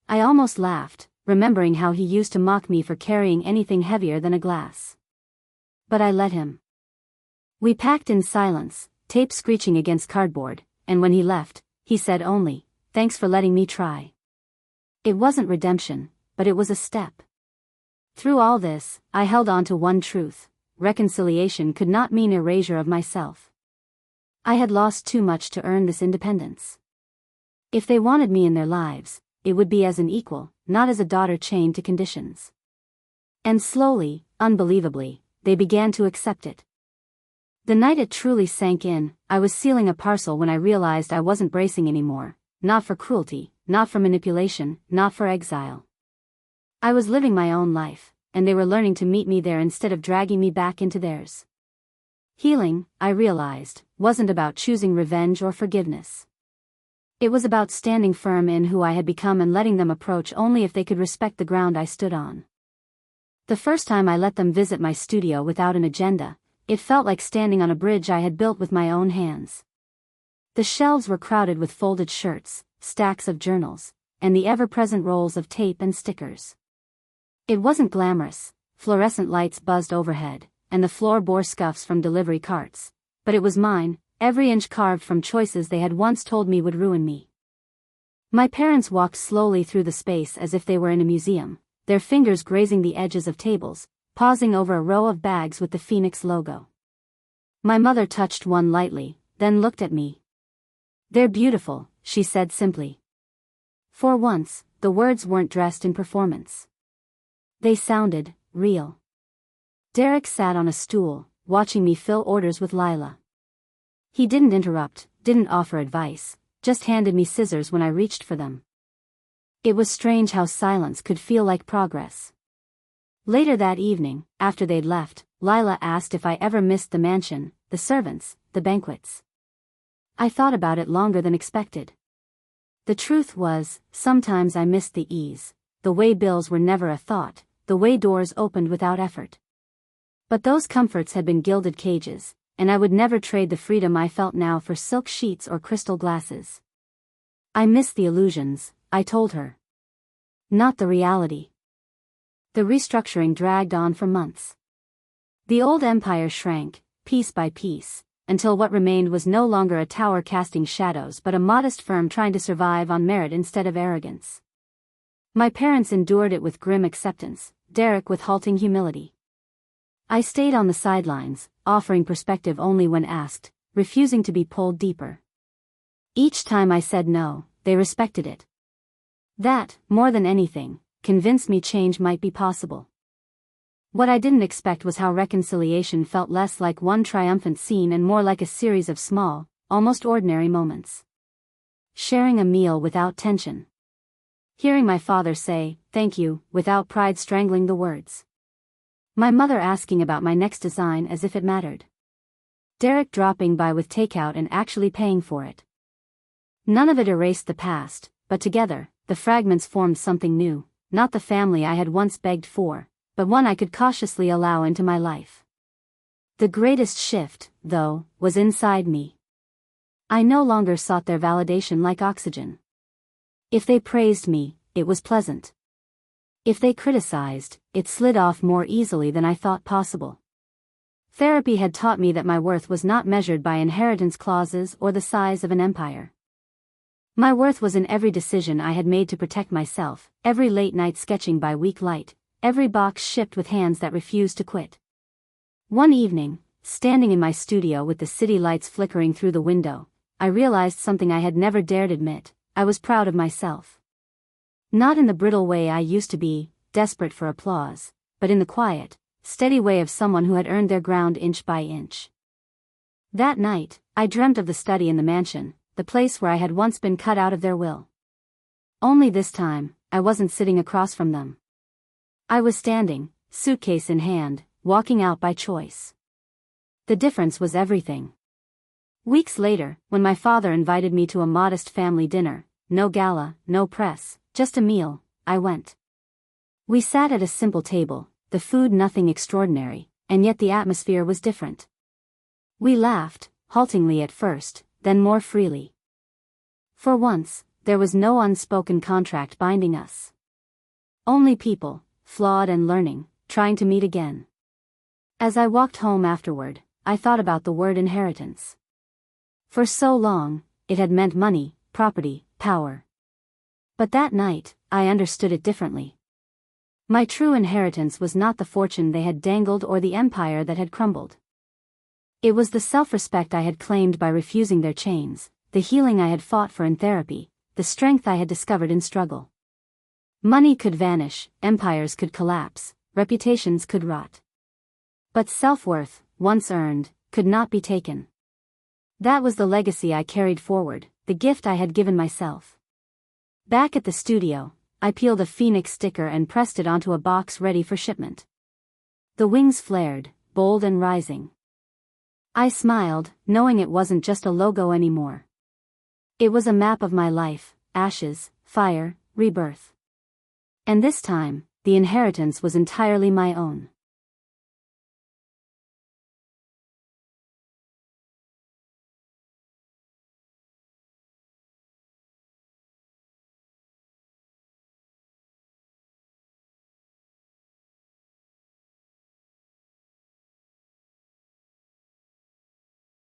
Speaker 1: I almost laughed, remembering how he used to mock me for carrying anything heavier than a glass. But I let him. We packed in silence, tape screeching against cardboard, and when he left, he said only, "Thanks for letting me try." It wasn't redemption, but it was a step. Through all this, I held on to one truth: reconciliation could not mean erasure of myself. I had lost too much to earn this independence. If they wanted me in their lives, it would be as an equal, not as a daughter chained to conditions. And slowly, unbelievably, they began to accept it. The night it truly sank in, I was sealing a parcel when I realized I wasn't bracing anymore, not for cruelty, not for manipulation, not for exile. I was living my own life, and they were learning to meet me there instead of dragging me back into theirs. Healing, I realized, wasn't about choosing revenge or forgiveness. It was about standing firm in who I had become and letting them approach only if they could respect the ground I stood on. The first time I let them visit my studio without an agenda, it felt like standing on a bridge I had built with my own hands. The shelves were crowded with folded shirts, stacks of journals, and the ever-present rolls of tape and stickers. It wasn't glamorous. Fluorescent lights buzzed overhead, and the floor bore scuffs from delivery carts. But it was mine, every inch carved from choices they had once told me would ruin me. My parents walked slowly through the space as if they were in a museum, their fingers grazing the edges of tables, pausing over a row of bags with the Phoenix logo. My mother touched one lightly, then looked at me. "They're beautiful," she said simply. For once, the words weren't dressed in performance. They sounded real. Derek sat on a stool, watching me fill orders with Lila. He didn't interrupt, didn't offer advice, just handed me scissors when I reached for them. It was strange how silence could feel like progress. Later that evening, after they'd left, Lila asked if I ever missed the mansion, the servants, the banquets. I thought about it longer than expected. The truth was, sometimes I missed the ease, the way bills were never a thought, the way doors opened without effort. But those comforts had been gilded cages, and I would never trade the freedom I felt now for silk sheets or crystal glasses. I missed the illusions, I told her. Not the reality. The restructuring dragged on for months. The old empire shrank, piece by piece, until what remained was no longer a tower casting shadows but a modest firm trying to survive on merit instead of arrogance. My parents endured it with grim acceptance, Derek with halting humility. I stayed on the sidelines, offering perspective only when asked, refusing to be pulled deeper. Each time I said no, they respected it. That, more than anything, convinced me change might be possible. What I didn't expect was how reconciliation felt less like one triumphant scene and more like a series of small, almost ordinary moments. Sharing a meal without tension. Hearing my father say, "Thank you," without pride strangling the words. My mother asking about my next design as if it mattered. Derek dropping by with takeout and actually paying for it. None of it erased the past, but together, the fragments formed something new, not the family I had once begged for, but one I could cautiously allow into my life. The greatest shift, though, was inside me. I no longer sought their validation like oxygen. If they praised me, it was pleasant. If they criticized, it slid off more easily than I thought possible. Therapy had taught me that my worth was not measured by inheritance clauses or the size of an empire. My worth was in every decision I had made to protect myself, every late night sketching by weak light, every box shipped with hands that refused to quit. One evening, standing in my studio with the city lights flickering through the window, I realized something I had never dared admit: I was proud of myself. Not in the brittle way I used to be, desperate for applause, but in the quiet, steady way of someone who had earned their ground inch by inch. That night, I dreamt of the study in the mansion, the place where I had once been cut out of their will. Only this time, I wasn't sitting across from them. I was standing, suitcase in hand, walking out by choice. The difference was everything. Weeks later, when my father invited me to a modest family dinner, no gala, no press, just a meal, I went. We sat at a simple table, the food nothing extraordinary, and yet the atmosphere was different. We laughed, haltingly at first, then more freely. For once, there was no unspoken contract binding us. Only people, flawed and learning, trying to meet again. As I walked home afterward, I thought about the word inheritance. For so long, it had meant money, property, power. But that night, I understood it differently. My true inheritance was not the fortune they had dangled or the empire that had crumbled. It was the self-respect I had claimed by refusing their chains, the healing I had fought for in therapy, the strength I had discovered in struggle. Money could vanish, empires could collapse, reputations could rot. But self-worth, once earned, could not be taken. That was the legacy I carried forward, the gift I had given myself. Back at the studio, I peeled a Phoenix sticker and pressed it onto a box ready for shipment. The wings flared, bold and rising. I smiled, knowing it wasn't just a logo anymore. It was a map of my life, ashes, fire, rebirth. And this time, the inheritance was entirely my own.